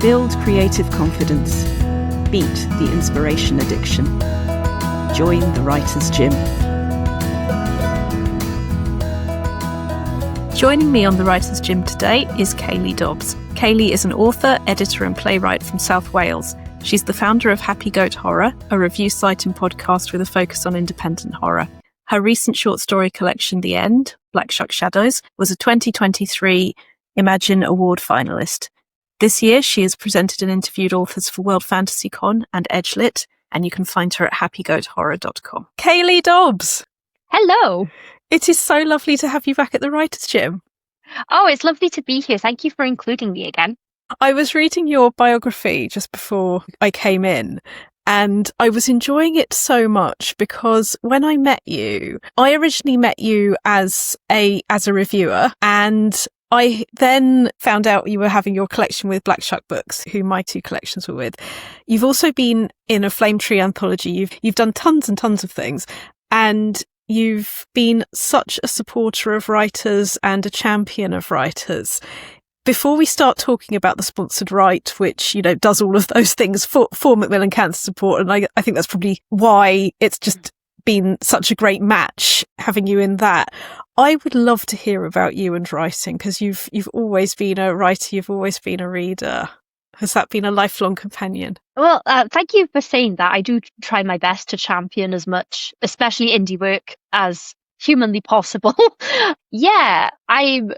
Build creative confidence. Beat the inspiration addiction. Join the Writer's Gym. Joining me on the Writer's Gym today is Kayleigh Dobbs. Kayleigh is an author, editor and playwright from South Wales. She's the founder of Happy Goat Horror, a review site and podcast with a focus on independent horror. Her recent short story collection, The End, Black Shuck Shadows, was a 2023 Imagine Award finalist. This year, she has presented and interviewed authors for World Fantasy Con and Edgelit, and you can find her at happygoathorror.com. Kayleigh Dobbs! Hello! It is so lovely to have you back at the Writer's Gym. Oh, it's lovely to be here. Thank you for including me again. I was reading your biography just before I came in, and I was enjoying it so much because when I met you, I originally met you as a reviewer, and I then found out you were having your collection with Black Shuck Books, who my two collections were with. You've also been in a Flame Tree anthology. You've done tons and tons of things, and you've been such a supporter of writers and a champion of writers. Before we start talking about the sponsored right, which, you know, does all of those things for Macmillan Cancer Support, and I think that's probably why it's just been such a great match having you in that. I would love to hear about you and writing, because you've always been a writer, you've always been a reader. Has that been a lifelong companion? Well, thank you for saying that. I do try my best to champion as much, especially indie work, as humanly possible. Yeah, I'm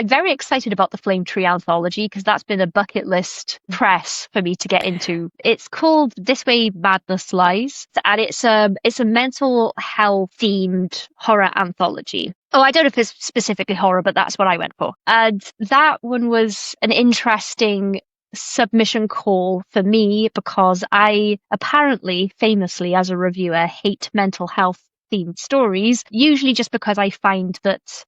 very excited about the Flame Tree anthology because that's been a bucket list press for me to get into. It's called This Way Madness Lies, and it's a mental health themed horror anthology. Oh, I don't know if it's specifically horror, but that's what I went for. And that one was an interesting submission call for me because I apparently, famously as a reviewer, hate mental health themed stories, usually just because I find that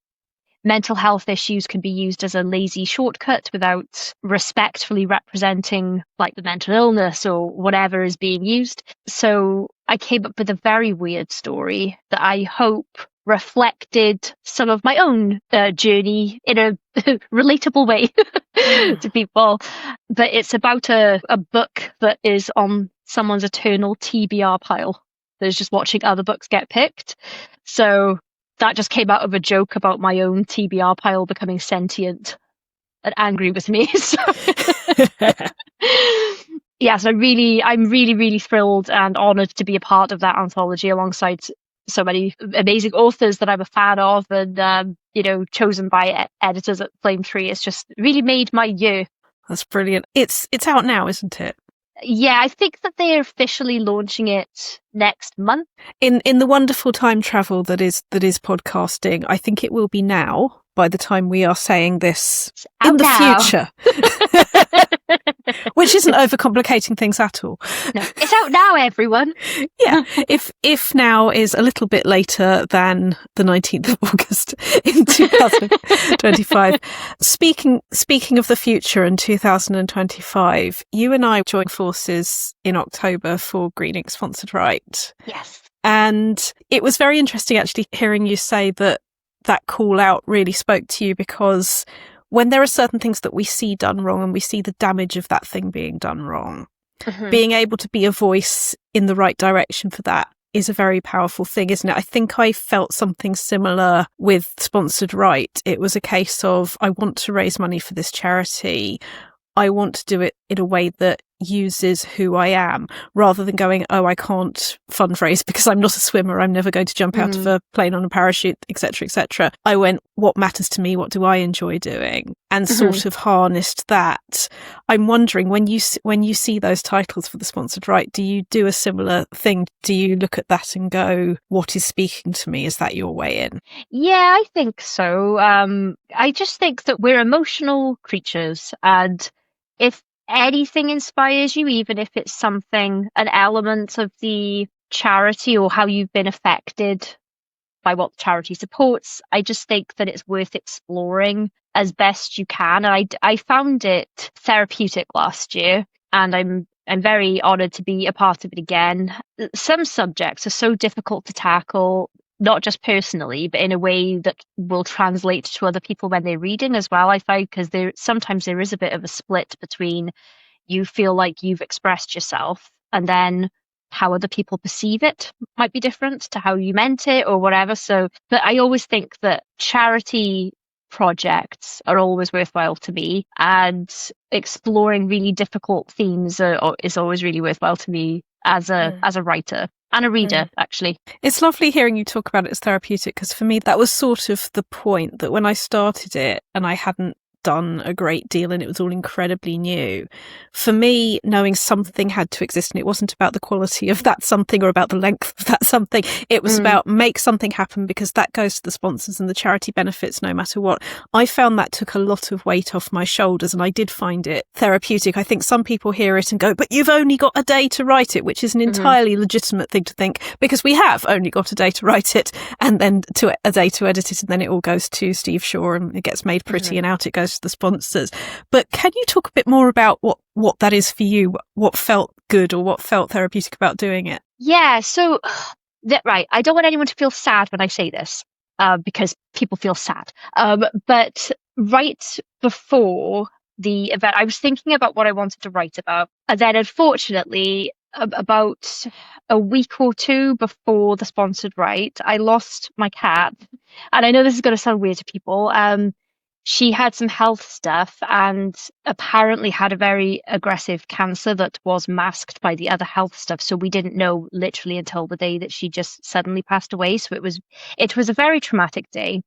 mental health issues can be used as a lazy shortcut without respectfully representing like the mental illness or whatever is being used. So I came up with a very weird story that I hope reflected some of my own journey in a relatable way to people. But it's about a book that is on someone's eternal TBR pile. There's just watching other books get picked. So that just came out of a joke about my own TBR pile becoming sentient and angry with me. So yes, I'm really thrilled and honoured to be a part of that anthology alongside so many amazing authors that I'm a fan of and, chosen by editors at Flame Tree. It's just really made my year. That's brilliant. It's out now, isn't it? Yeah, I think that they're officially launching it next month. In the wonderful time travel that is podcasting, I think it will be now by the time we are saying this in the future. Which isn't overcomplicating things at all. No, it's out now, everyone. Yeah, if now is a little bit later than the 19th of August in 2025. Speaking of the future in 2025, you and I joined forces in October for Green Ink Sponsored Right. Yes. And it was very interesting actually hearing you say that call out really spoke to you, because when there are certain things that we see done wrong and we see the damage of that thing being done wrong, being able to be a voice in the right direction for that is a very powerful thing, isn't it? I think I felt something similar with Sponsored Right. It was a case of, I want to raise money for this charity. I want to do it in a way that uses who I am, rather than going, oh, I can't fundraise because I'm not a swimmer, I'm never going to jump out of a plane on a parachute, etc., etc. I went, what matters to me? What do I enjoy doing? And sort of harnessed that. I'm wondering, when you see those titles for the Sponsored Right, do you do a similar thing? Do you look at that and go, what is speaking to me? Is that your way in? Yeah, I think so. I just think that we're emotional creatures, and if anything inspires you, even if it's an element of the charity or how you've been affected by what the charity supports, I just think that it's worth exploring as best you can. And I found it therapeutic last year, and I'm very honoured to be a part of it again. Some subjects are so difficult to tackle, not just personally, but in a way that will translate to other people when they're reading as well, I find, because sometimes there is a bit of a split between you feel like you've expressed yourself, and then how other people perceive it might be different to how you meant it or whatever. So, but I always think that charity projects are always worthwhile to me, and exploring really difficult themes is always really worthwhile to me as a writer and a reader, actually. It's lovely hearing you talk about it as therapeutic, because for me that was sort of the point, that when I started it and I hadn't done a great deal and it was all incredibly new, for me, knowing something had to exist, and it wasn't about the quality of that something or about the length of that something, it was about make something happen, because that goes to the sponsors and the charity benefits no matter what. I found that took a lot of weight off my shoulders, and I did find it therapeutic. I think some people hear it and go, but you've only got a day to write it, which is an entirely legitimate thing to think, because we have only got a day to write it and then a day to edit it, and then it all goes to Steve Shaw and it gets made pretty and out it goes to the sponsors. But can you talk a bit more about what that is for you, what felt good or what felt therapeutic about doing it? Yeah, so right, I don't want anyone to feel sad when I say this, because people feel sad, but right before the event I was thinking about what I wanted to write about, and then unfortunately about a week or two before the sponsored write, I lost my cat. And I know this is going to sound weird to people. She had some health stuff and apparently had a very aggressive cancer that was masked by the other health stuff. So we didn't know literally until the day that she just suddenly passed away. So it was a very traumatic day.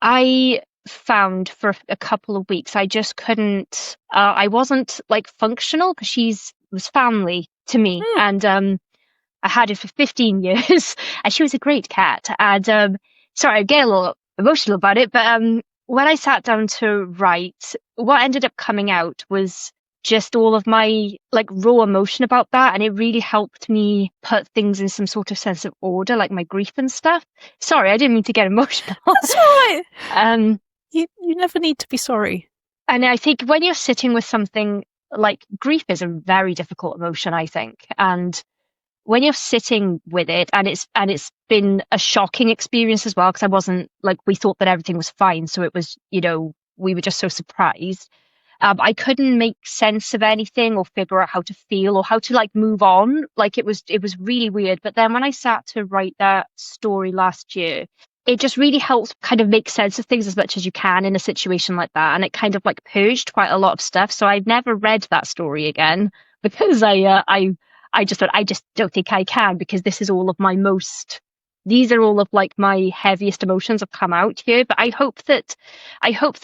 I found for a couple of weeks, I just couldn't, I wasn't like functional, because was family to me. And I had her for 15 years and she was a great cat. And sorry, I get a little emotional about it, but when I sat down to write, what ended up coming out was just all of my like raw emotion about that. And it really helped me put things in some sort of sense of order, like my grief and stuff. Sorry, I didn't mean to get emotional. That's all right. You never need to be sorry. And I think when you're sitting with something like grief is a very difficult emotion, I think. And when you're sitting with it, and it's been a shocking experience as well, because I wasn't like, we thought that everything was fine. So it was, we were just so surprised. I couldn't make sense of anything or figure out how to feel or how to like move on. Like it was really weird. But then when I sat to write that story last year, it just really helps kind of make sense of things as much as you can in a situation like that. And it kind of like purged quite a lot of stuff. So I've never read that story again, because I just thought, I just don't think I can, because these are all of like my heaviest emotions have come out here. But I hope that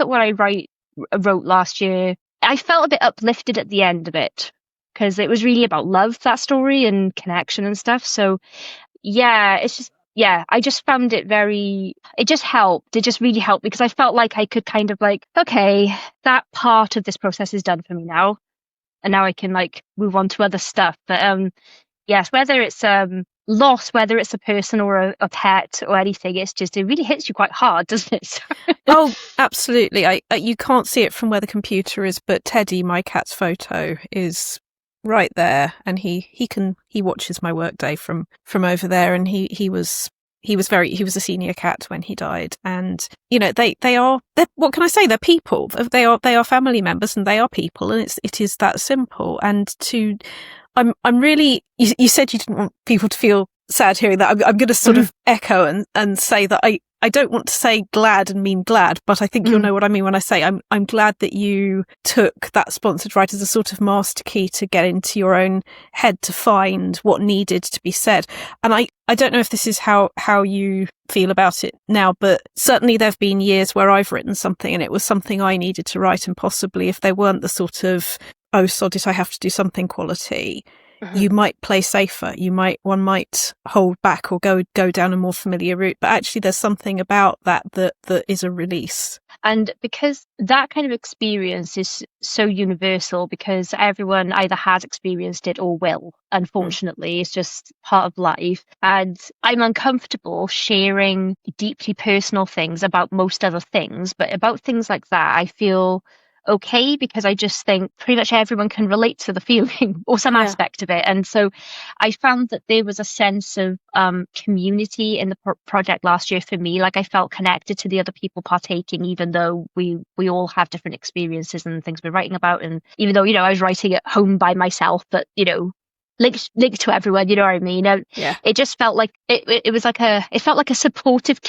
what I wrote last year, I felt a bit uplifted at the end of it, because it was really about love, that story, and connection and stuff. So yeah, I just found it it just helped. It just really helped, because I felt like I could kind of like, okay, that part of this process is done for me now. And now I can like move on to other stuff. But yes, whether it's loss, whether it's a person or a pet or anything, it really hits you quite hard, doesn't it? Oh, absolutely. You can't see it from where the computer is, but Teddy, my cat's photo, is right there, and he watches my workday from over there, and he was a senior cat when he died. And they're what can I say, they're people, they are family members, and they are people, and it is that simple. And I'm really, you said you didn't want people to feel sad hearing that. I'm going to sort of echo and say that I don't want to say glad and mean glad, but I think you'll know what I mean when I say I'm glad that you took that sponsored write as a sort of master key to get into your own head to find what needed to be said. And I don't know if this is how you feel about it now, but certainly there have been years where I've written something and it was something I needed to write, and possibly if they weren't the sort of, oh, sod it, I have to do something quality, you might play safer. One might hold back or go down a more familiar route. But actually there's something about that is a release. And because that kind of experience is so universal, because everyone either has experienced it or will, unfortunately, it's just part of life. And I'm uncomfortable sharing deeply personal things about most other things, but about things like that, I feel okay, because I just think pretty much everyone can relate to the feeling or some aspect of it. And so I found that there was a sense of community in the project last year for me. Like I felt connected to the other people partaking, even though we all have different experiences and things we're writing about. And even though, I was writing at home by myself, but, linked to everyone, you know what I mean? It just felt like it was like it felt like a supportive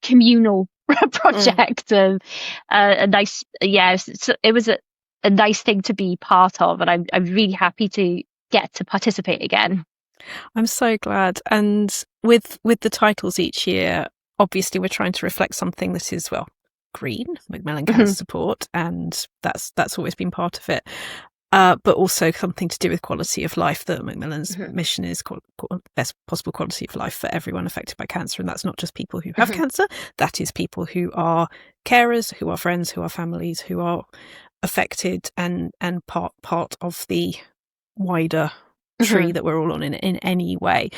communal project, and a nice, it was a nice thing to be part of, and I'm really happy to get to participate again. I'm so glad. And with the titles each year, obviously we're trying to reflect something that is, well, green, Macmillan Cancer Support, and that's always been part of it. But also something to do with quality of life. That Macmillan's mission is best possible quality of life for everyone affected by cancer. And that's not just people who have cancer. That is people who are carers, who are friends, who are families, who are affected and part of the wider tree that we're all on in any way.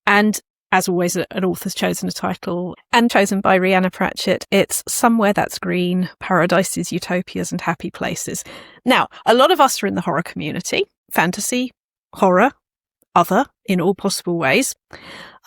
And as always, an author's chosen a title, and chosen by Rhianna Pratchett. It's Somewhere That's Green, Paradises, Utopias and Happy Places. Now, a lot of us are in the horror community, fantasy, horror, other, in all possible ways.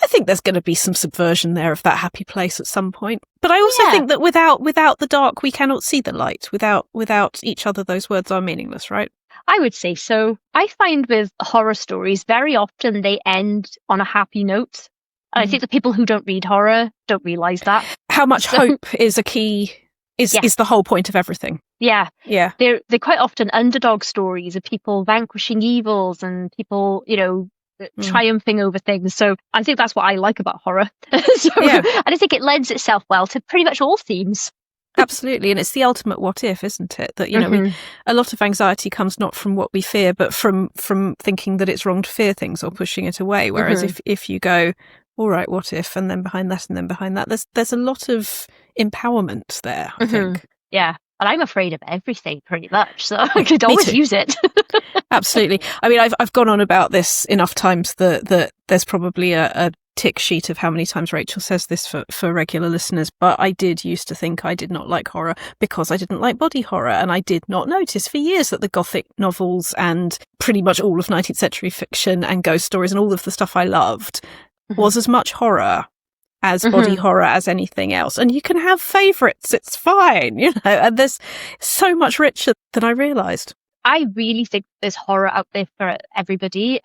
I think there's going to be some subversion there of that happy place at some point. But I also think that without the dark, we cannot see the light. Without each other, those words are meaningless, right? I would say so. I find with horror stories, very often they end on a happy note. And I think the people who don't read horror don't realise that. How much hope is a key, is the whole point of everything. Yeah. Yeah. They're quite often underdog stories of people vanquishing evils and people, triumphing over things. So I think that's what I like about horror. And I think it lends itself well to pretty much all themes. Absolutely. And it's the ultimate what if, isn't it? That, a lot of anxiety comes not from what we fear, but from thinking that it's wrong to fear things or pushing it away. Whereas if you go, all right, what if, and then behind that, and then behind that, there's a lot of empowerment there, I think. Yeah. And I'm afraid of everything pretty much, so I could always use it. Absolutely. I mean, I've gone on about this enough times that there's probably a tick sheet of how many times Rachel says this for regular listeners, but I did used to think I did not like horror because I didn't like body horror, and I did not notice for years that the Gothic novels and pretty much all of 19th century fiction and ghost stories and all of the stuff I loved was as much horror as body horror as anything else. And you can have favourites, it's fine, and there's so much richer than I realised. I really think there's horror out there for everybody.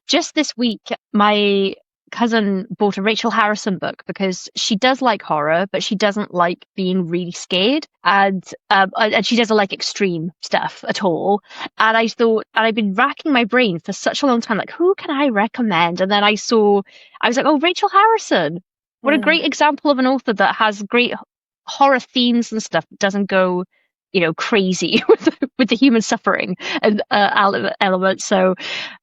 Just this week, my cousin bought a Rachel Harrison book because she does like horror, but she doesn't like being really scared, and she doesn't like extreme stuff at all. And I thought, and I've been racking my brain for such a long time, like, who can I recommend? And then I was like, oh, Rachel Harrison. What a great example of an author that has great horror themes and stuff, doesn't go, crazy with the human suffering and element. So,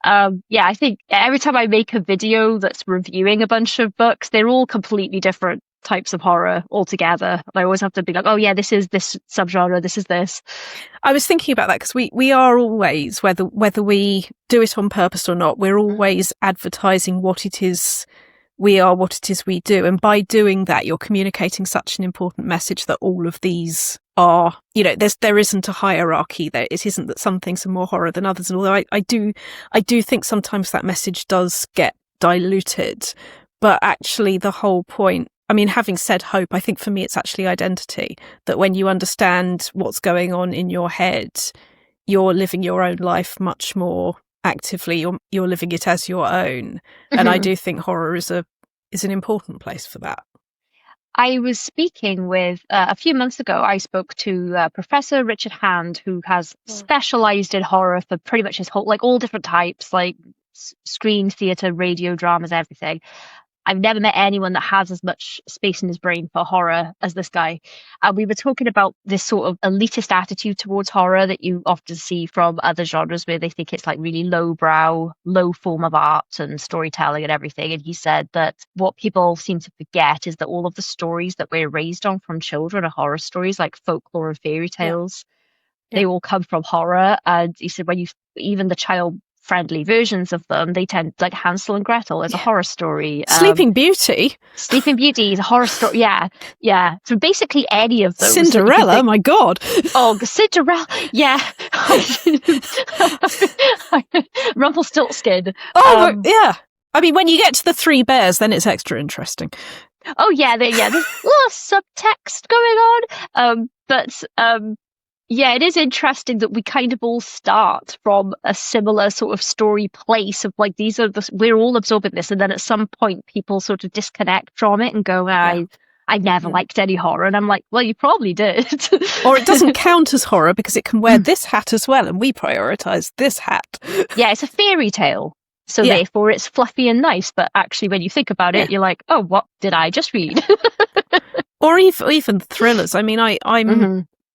I think every time I make a video that's reviewing a bunch of books, they're all completely different types of horror altogether. I always have to be like, oh yeah, this is this subgenre, this is this. I was thinking about that because we are always, whether we do it on purpose or not, we're always advertising what it is we are, what it is we do. And by doing that, you're communicating such an important message that all of these are, there isn't a hierarchy there. It isn't that some things are more horror than others. And although I do think sometimes that message does get diluted, but actually the whole point, I mean, having said hope, I think for me, it's actually identity, that when you understand what's going on in your head, you're living your own life much more actively. You're living it as your own. And I do think horror is an important place for that. I was speaking with, a few months ago, I spoke to Professor Richard Hand, who has specialised in horror for pretty much his whole, like all different types, like screen, theatre, radio, dramas, everything. I've never met anyone that has as much space in his brain for horror as this guy. And we were talking about this sort of elitist attitude towards horror that you often see from other genres where they think it's like really lowbrow, low form of art and storytelling and everything. And he said that what people seem to forget is that all of the stories that we're raised on from children are horror stories, like folklore and fairy tales. Yeah. They all come from horror. And he said when even the child friendly versions of them. They tend, like Hansel and Gretel is a horror story. Sleeping Beauty. Sleeping Beauty is a horror story. Yeah. So basically any of those. Cinderella, my God. Oh, Cinderella. Yeah. Rumpelstiltskin. Oh, yeah. I mean, when you get to the Three Bears, then it's extra interesting. Oh, yeah. There's a little subtext going on. Yeah, it is interesting that we kind of all start from a similar sort of story place of like, we're all absorbing this. And then at some point people sort of disconnect from it and go, I never liked any horror. And I'm like, well, you probably did. Or it doesn't count as horror because it can wear this hat as well. And we prioritize this hat. Yeah, it's a fairy tale. So therefore it's fluffy and nice. But actually, when you think about it, you're like, oh, what did I just read? Or even thrillers. I mean,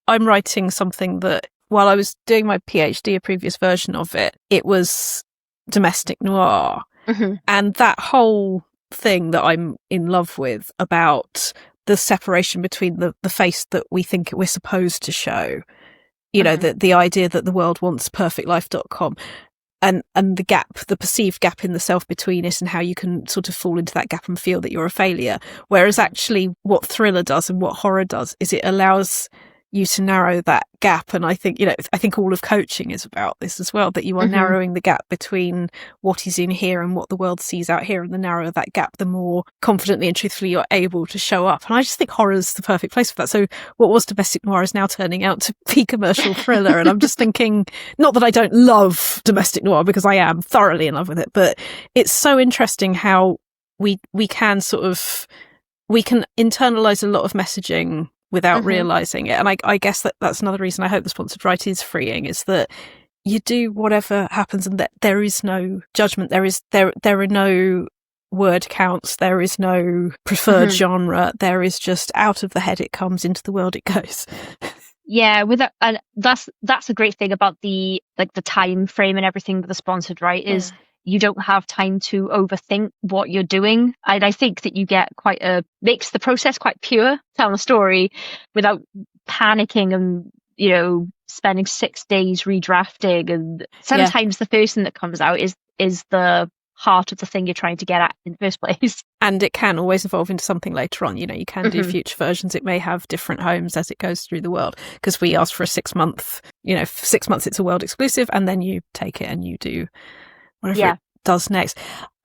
I'm writing something that, while I was doing my PhD, a previous version of it, it was domestic noir. Mm-hmm. And that whole thing that I'm in love with about the separation between the face that we think we're supposed to show, you know, the idea that the world wants perfectlife.com and the gap, the perceived gap in the self between it, and how you can sort of fall into that gap and feel that you're a failure. Whereas actually what thriller does and what horror does is it allows you to narrow that gap. And I think all of coaching is about this as well, that you are narrowing the gap between what is in here and what the world sees out here. And the narrower that gap, the more confidently and truthfully you're able to show up. And I just think horror's the perfect place for that. So what was domestic noir is now turning out to be commercial thriller. And I'm just thinking, not that I don't love domestic noir, because I am thoroughly in love with it, but it's so interesting how we can internalize a lot of messaging without realizing it. And I guess that's another reason I hope the sponsored write is freeing, is that you do whatever happens and that there is no judgment. There are no word counts. There is no preferred genre. There is just out of the head it comes, into the world it goes. Yeah, and that's a great thing about the time frame and everything with the sponsored write is you don't have time to overthink what you're doing. And I think that you get makes the process quite pure, telling a story without panicking and, you know, spending 6 days redrafting. And sometimes the first thing that comes out is the heart of the thing you're trying to get at in the first place. And it can always evolve into something later on. You know, you can do future versions. It may have different homes as it goes through the world, because we ask for a 6 month, you know, 6 months it's a world exclusive, and then you take it and you do whatever it does next.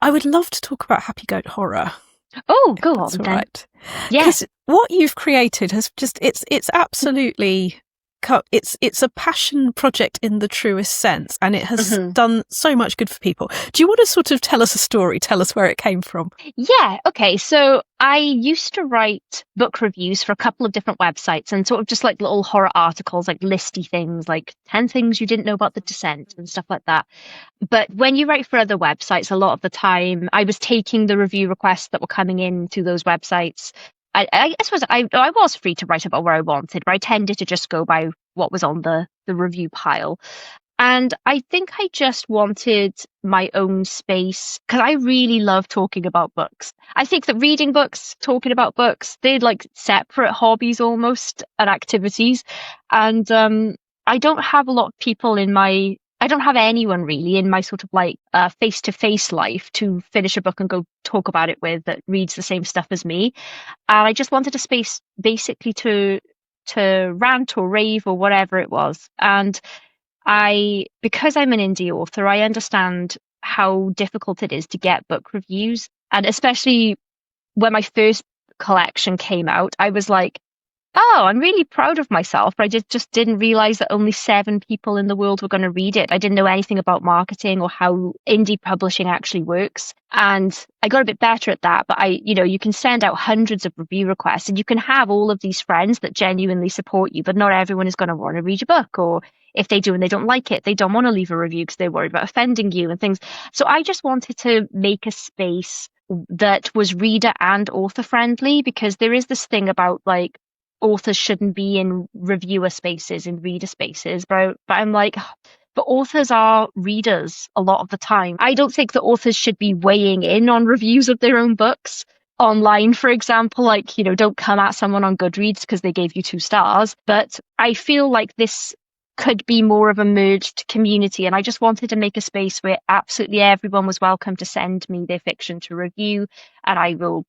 I would love to talk about Happy Goat Horror. Oh, go on. That's all right. Yes. Because what you've created has just, it's absolutely, it's a passion project in the truest sense, and it has done so much good for people. Do you want to sort of tell us a story? Tell us where it came from. Yeah. Okay. So I used to write book reviews for a couple of different websites, and sort of just like little horror articles, like listy things, like 10 things you didn't know about The Descent and stuff like that. But when you write for other websites, a lot of the time I was taking the review requests that were coming in to those websites. I suppose I was free to write about where I wanted, but I tended to just go by what was on the review pile. And I think I just wanted my own space, because I really love talking about books. I think that reading books, talking about books, they're like separate hobbies almost, and activities. And I don't have a lot of people I don't have anyone really in my sort of like face-to-face life to finish a book and go talk about it with that reads the same stuff as me. And I just wanted a space basically to rant or rave or whatever it was. And because I'm an indie author, I understand how difficult it is to get book reviews. And especially when my first collection came out, I was like, oh, I'm really proud of myself. But I just didn't realize that only 7 people in the world were going to read it. I didn't know anything about marketing or how indie publishing actually works. And I got a bit better at that. But you can send out hundreds of review requests, and you can have all of these friends that genuinely support you, but not everyone is going to want to read your book. Or if they do and they don't like it, they don't want to leave a review because they're worried about offending you and things. So I just wanted to make a space that was reader and author friendly, because there is this thing about like, authors shouldn't be in reviewer spaces, in reader spaces, but I'm like, but authors are readers a lot of the time. I don't think that authors should be weighing in on reviews of their own books online, for example. Like, don't come at someone on Goodreads because they gave you 2 stars. But I feel like this could be more of a merged community. And I just wanted to make a space where absolutely everyone was welcome to send me their fiction to review. And I will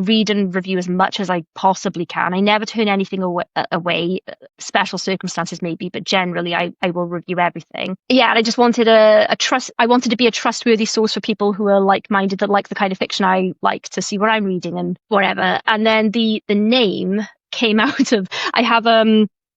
read and review as much as I possibly can. I never turn anything away. Special circumstances maybe, but generally I will review everything. Yeah, and I just wanted I wanted to be a trustworthy source for people who are like-minded, that like the kind of fiction I like, to see what I'm reading and whatever. And then the name came out of, I have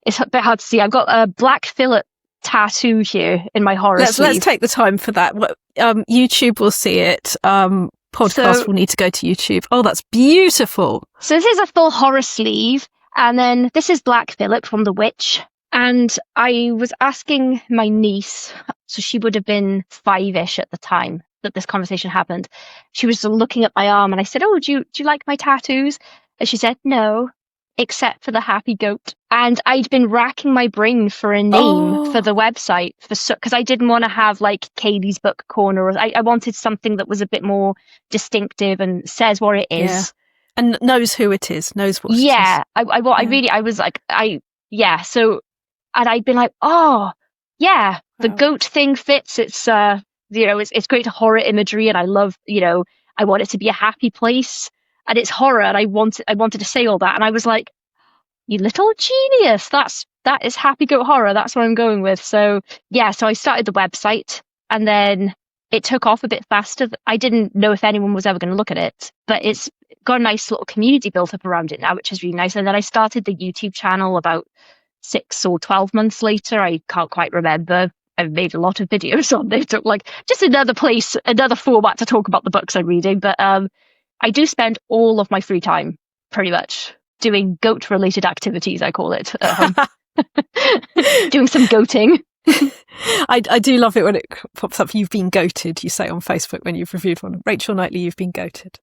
it's a bit hard to see. I've got a black Phillip tattoo here in my horror sleeve. Let's take the time for that. YouTube will see it. Podcast will need to go to YouTube. Oh, that's beautiful. So this is a full horror sleeve. And then this is Black Phillip from The Witch. And I was asking my niece, so she would have been 5-ish at the time that this conversation happened. She was looking at my arm and I said, oh, do you like my tattoos? And she said, no, except for the happy goat. And I'd been racking my brain for a name for the website, because I didn't want to have like Kayleigh's Book Corner. I wanted something that was a bit more distinctive and says what it is. Yeah. And knows who it is, knows what it is. I was like, so, and I'd been like, oh, yeah, the goat thing fits. It's, it's great horror imagery, and I love, I want it to be a happy place, and it's horror, and I wanted to say all that, and I was like, you little genius, that is Happy Goat Horror, that's what I'm going with. So yeah, so I started the website, and then it took off a bit faster. I didn't know if anyone was ever going to look at it, but it's got a nice little community built up around it now, which is really nice. And then I started the YouTube channel about 6 or 12 months later. I can't quite remember. I've made a lot of videos on it, like just another place, another format to talk about the books I'm reading. But I do spend all of my free time pretty much doing goat related activities, I call it. Doing some goating. I do love it when it pops up. You've been goated, you say on Facebook when you've reviewed one. Rachel Knightley, you've been goated.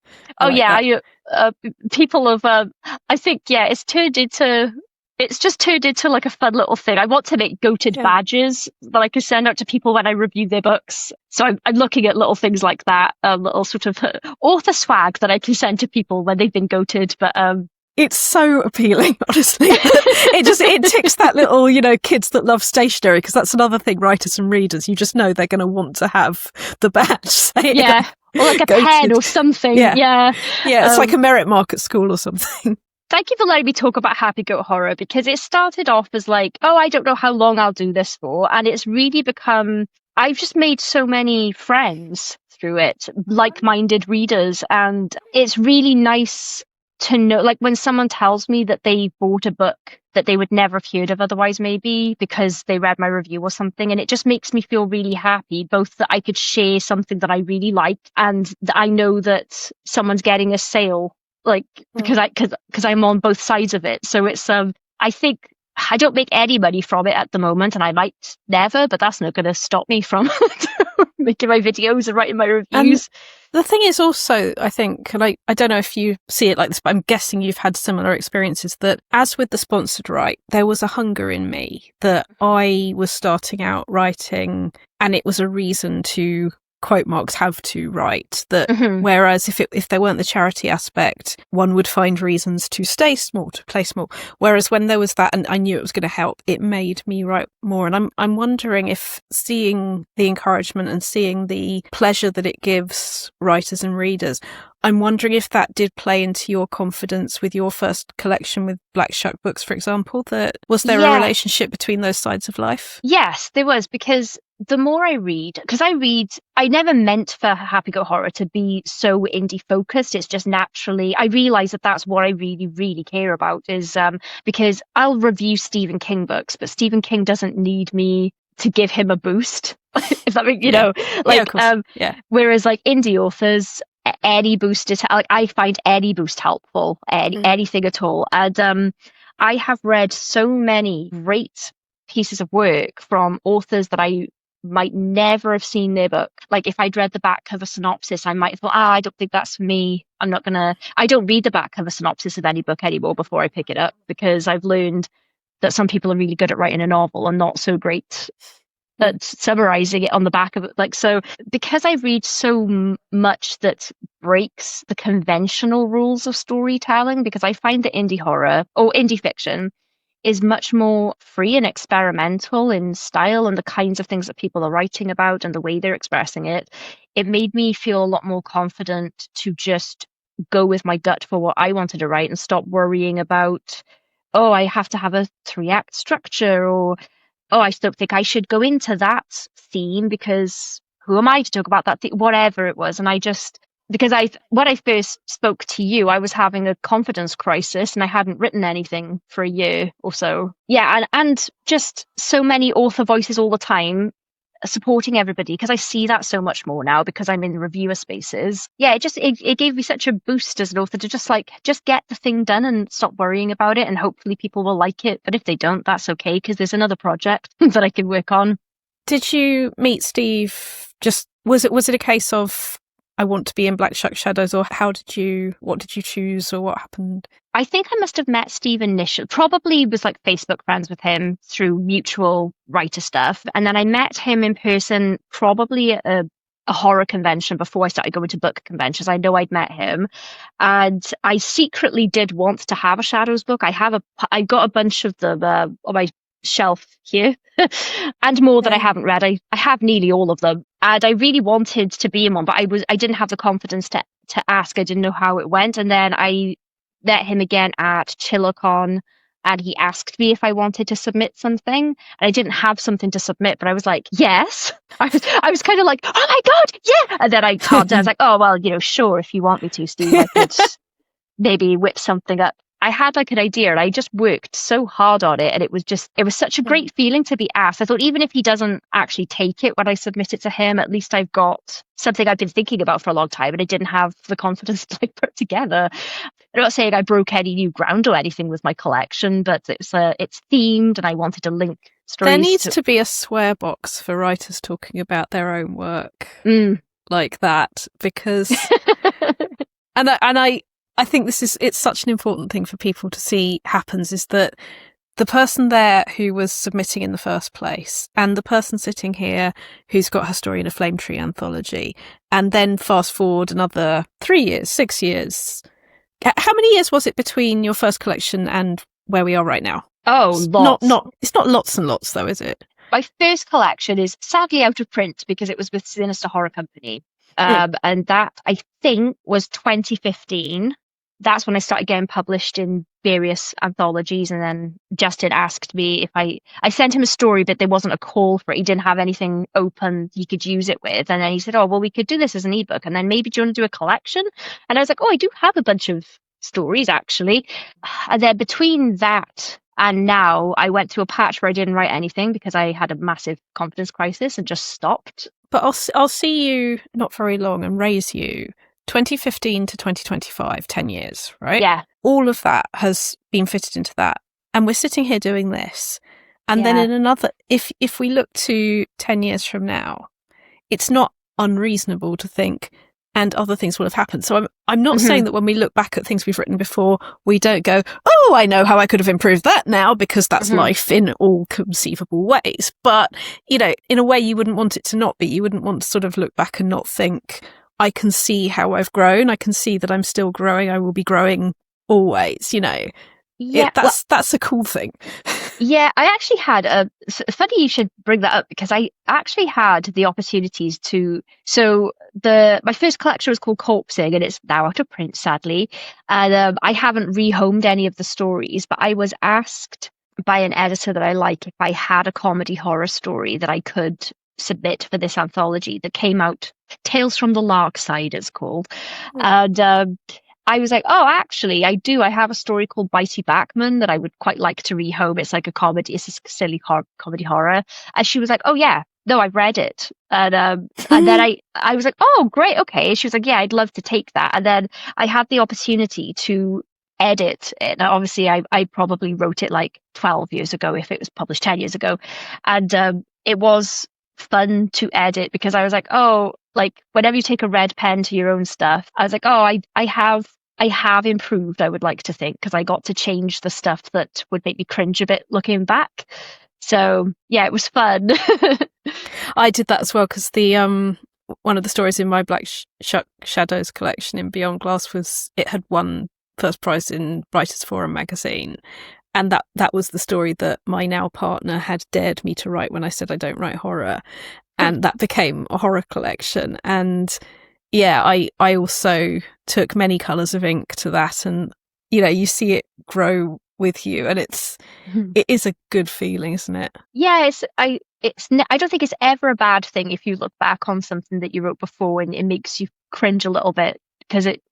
People have. I think it's just turned into like a fun little thing. I want to make goated badges that I can send out to people when I review their books. So I'm looking at little things like that, little sort of author swag that I can send to people when they've been goated. But it's so appealing, honestly. It ticks that little, kids that love stationery, because that's another thing, writers and readers, you just know they're going to want to have the badge. Or like a pen or something. Yeah, it's like a merit mark at school or something. Thank you for letting me talk about Happy Goat Horror, because it started off as like, oh, I don't know how long I'll do this for. And it's really become, I've just made so many friends through it, like-minded readers. And it's really nice to know, like when someone tells me that they bought a book that they would never have heard of otherwise, maybe because they read my review or something. And it just makes me feel really happy, both that I could share something that I really liked, and that I know that someone's getting a sale, like because I'm on both sides of it. So it's I think I don't make any money from it at the moment, and I might never, but that's not going to stop me from making my videos and writing my reviews. The thing is also, I think, and I don't know if you see it like this, but I'm guessing you've had similar experiences, that as with the sponsored write, there was a hunger in me that I was starting out writing, and it was a reason to, quote marks, have to write that. Whereas if there weren't the charity aspect, one would find reasons to stay small, to play small. Whereas when there was that, and I knew it was going to help, it made me write more. And I'm wondering if seeing the encouragement and seeing the pleasure that it gives writers and readers, I'm wondering if that did play into your confidence with your first collection with Black Shuck Books, for example. That was there a relationship between those sides of life? Yes, there was, because the more I read, I never meant for Happy Goat Horror to be so indie focused. It's just naturally, I realize that that's what I really, really care about, is because I'll review Stephen King books, but Stephen King doesn't need me to give him a boost. If that makes, whereas like indie authors, any boost is like, I find any boost helpful, anything at all. And I have read so many great pieces of work from authors that I might never have seen their book. Like if I'd read the back cover synopsis, I might have thought, I don't think that's for me. I don't read the back cover synopsis of any book anymore before I pick it up, because I've learned that some people are really good at writing a novel and not so great at summarizing it on the back of it. Like, so because I read so much that breaks the conventional rules of storytelling, because I find that indie horror or indie fiction is much more free and experimental in style and the kinds of things that people are writing about and the way they're expressing it. It made me feel a lot more confident to just go with my gut for what I wanted to write and stop worrying about, oh, I have to have a 3-act structure, or, oh, I don't think I should go into that theme because who am I to talk about that theme? Whatever it was. And because when I first spoke to you, I was having a confidence crisis and I hadn't written anything for a year or so. Yeah, and just so many author voices all the time supporting everybody, because I see that so much more now because I'm in the reviewer spaces. Yeah, it gave me such a boost as an author to just get the thing done and stop worrying about it, and hopefully people will like it. But if they don't, that's okay, because there's another project that I can work on. Did you meet Steve? Was it a case of, I want to be in Black Shuck Shadows, or what did you choose, or what happened? I think I must have met Steve initially, probably was like Facebook friends with him through mutual writer stuff. And then I met him in person, probably at a horror convention before I started going to book conventions. I know I'd met him, and I secretly did want to have a Shadows book. I got a bunch of them on my shelf here and more that I haven't read. I have nearly all of them, and I really wanted to be in one, but I didn't have the confidence to ask. I didn't know how it went. And then I met him again at ChillerCon, and he asked me if I wanted to submit something, and I didn't have something to submit, but I was like, yes. I was kind of like, oh my god, yeah. And then I calmed down. I was like, oh well, sure, if you want me to, Steve, I could maybe whip something up. I had like an idea and I just worked so hard on it, and it was such a great feeling to be asked. I thought, even if he doesn't actually take it when I submit it to him, at least I've got something I've been thinking about for a long time, and I didn't have the confidence to put together. I'm not saying I broke any new ground or anything with my collection, but it's themed, and I wanted to link stories. There needs to be a swear box for writers talking about their own work like that, because I think it's such an important thing for people to see happens, is that the person there who was submitting in the first place and the person sitting here who's got her story in a Flame Tree anthology, and then fast forward another 3 years, 6 years. How many years was it between your first collection and where we are right now? Oh, lots. It's not lots and lots though, is it? My first collection is sadly out of print because it was with Sinister Horror Company. And that, I think, was 2015. That's when I started getting published in various anthologies. And then Justin asked me if I sent him a story, but there wasn't a call for it. He didn't have anything open you could use it with. And then he said, oh, well, we could do this as an ebook. And then maybe do you want to do a collection? And I was like, oh, I do have a bunch of stories, actually. And then between that and now, I went through a patch where I didn't write anything because I had a massive confidence crisis and just stopped. But I'll see you not very long and raise you. 2015 to 2025, 10 years, right? Yeah. All of that has been fitted into that. And we're sitting here doing this. And then in another, if we look to 10 years from now, it's not unreasonable to think, and other things will have happened. So I'm not saying that when we look back at things we've written before, we don't go, oh, I know how I could have improved that now, because that's life in all conceivable ways. But, in a way you wouldn't want it to not be. You wouldn't want to sort of look back and not think, I can see how I've grown. I can see that I'm still growing. I will be growing always, Yeah, that's a cool thing. Yeah, I actually had funny you should bring that up, because I actually had the opportunities to. So my first collection was called Corpsing, and it's now out of print, sadly. And I haven't rehomed any of the stories, but I was asked by an editor that I like if I had a comedy horror story that I could submit for this anthology that came out. Tales from the Lark Side, it's called. And I was like, oh, actually, I do. I have a story called Bitey Backman that I would quite like to rehome. It's like a comedy. It's a silly comedy horror. And she was like, oh, yeah, no, I've read it. And then I was like, oh, great. Okay. She was like, yeah, I'd love to take that. And then I had the opportunity to edit it. Now, obviously, I probably wrote it like 12 years ago if it was published 10 years ago. And it was fun to edit, because I was like, oh, like whenever you take a red pen to your own stuff, I was like, oh, I have improved, I would like to think, because I got to change the stuff that would make me cringe a bit looking back. So yeah, it was fun. I did that as well, because the one of the stories in my Black Shuck Shadows collection in Beyond Glass it had won first prize in Writers Forum magazine, And that was the story that my now partner had dared me to write when I said I don't write horror. And that became a horror collection. And yeah, I also took many colours of ink to that. And, you know, you see it grow with you. And it is a good feeling, isn't it? Yeah, I don't think it's ever a bad thing if you look back on something that you wrote before and it makes you cringe a little bit, because it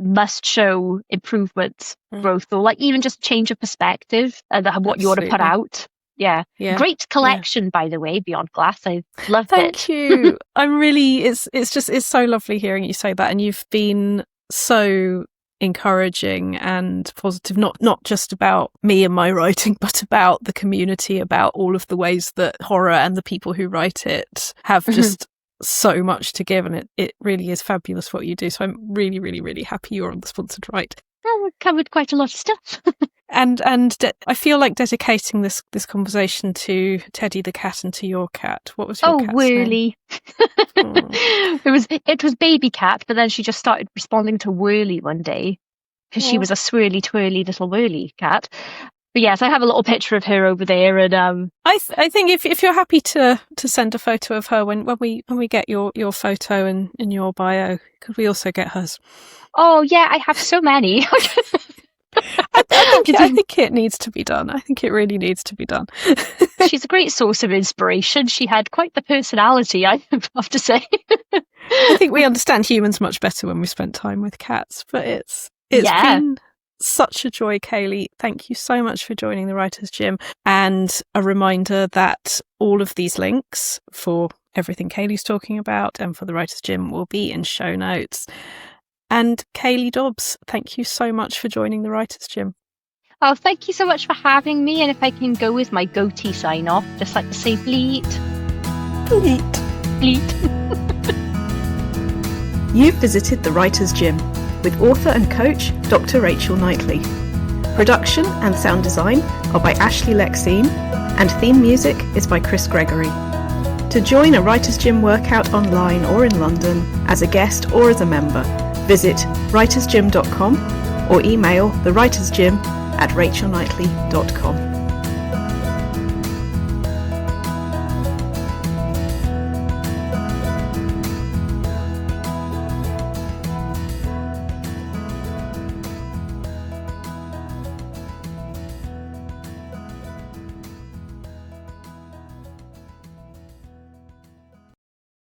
must show improvements, growth, or like even just change of perspective and what you want to put out. Yeah. Great collection, by the way, Beyond Glass. I loved it. Thank you. I'm really, it's so lovely hearing you say that. And you've been so encouraging and positive, not just about me and my writing, but about the community, about all of the ways that horror and the people who write it have just so much to give. And it really is fabulous what you do. So I'm really, really, really happy you're on the Sponsored Write. Well, we've covered quite a lot of stuff. And I feel like dedicating this conversation to Teddy the cat and to your cat. What was your cat's Whirly. name? It was baby cat, but then she just started responding to Whirly one day because she was a swirly twirly little whirly cat. But yes, I have a little picture of her over there, and I think if you're happy to send a photo of her when we get your photo and in your bio, could we also get hers? Oh yeah, I have so many. I think it needs to be done. I think it really needs to be done. She's a great source of inspiration. She had quite the personality, I have to say. I think we understand humans much better when we spend time with cats, but it's been such a joy, Kayleigh. Thank you so much for joining the Writers' Gym. And a reminder that all of these links for everything Kayleigh's talking about and for the Writers' Gym will be in show notes. And Kayleigh Dobbs, thank you so much for joining the Writers' Gym. Oh, thank you so much for having me. And if I can go with my goatee sign off, just like to say bleat. Bleat. Bleat. You've visited the Writers' Gym with author and coach Dr. Rachel Knightley. Production and sound design are by Ashley Lexine, and theme music is by Chris Gregory. To join a Writers' Gym workout online or in London, as a guest or as a member, visit writersgym.com or email thewritersgym@rachelknightley.com.